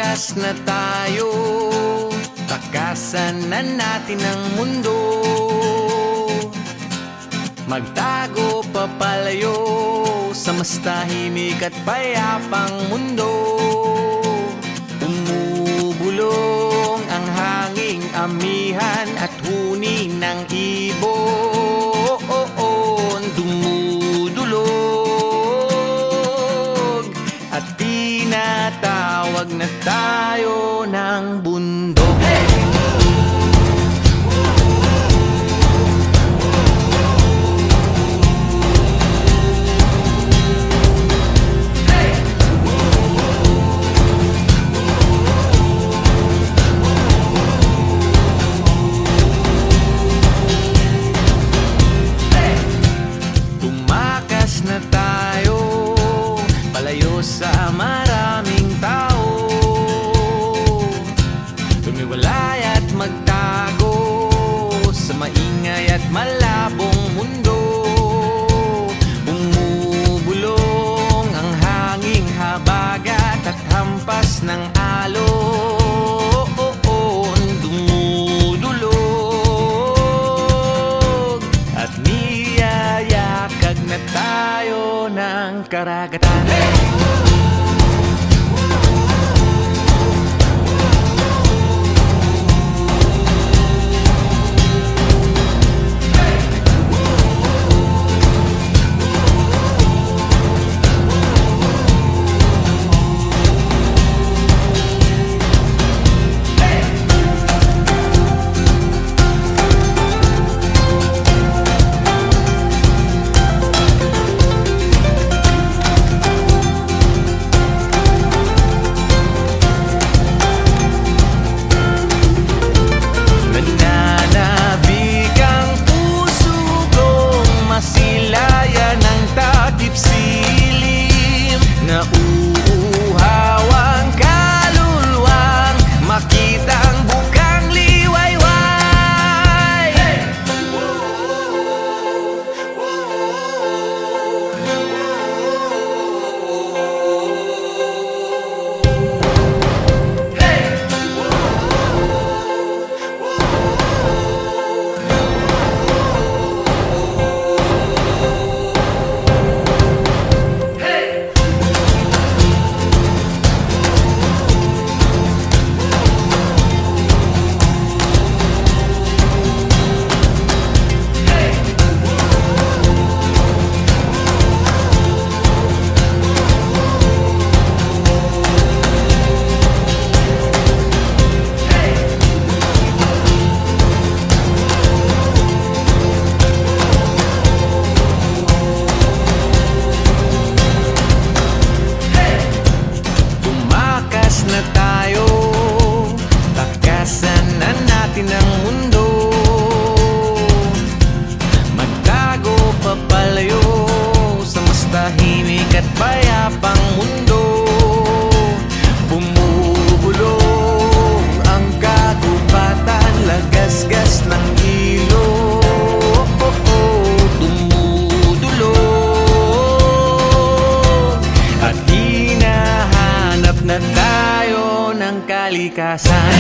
Tumakas na tayo, takasan na natin ang mundo. Magtago papalayo sa mas tahimik at payapang mundo. Umubulong ang hanging amihan at huni ng ibon. Dumudulog at tinatawag na tayo ng bundok. Na tayo, palayo sa maraming tao. Tumiwalay at magtago sa maingay at malabong mundo. Bumubulong ang hanging habagat at hampas ng alon. Dumudulog at niyayakag na tayo ng karagatan. Nauuhawang kaluluwang makita ang bukang liwayway. Hey! Na tayo, takasan na natin ang mundo. Magtago papalayo sa mas tahimik at payapang mundo. Bumubulong ang kagubatan, lagasgas ng ilog. Dumudulog at hinahanap na tayo ng kalikasan.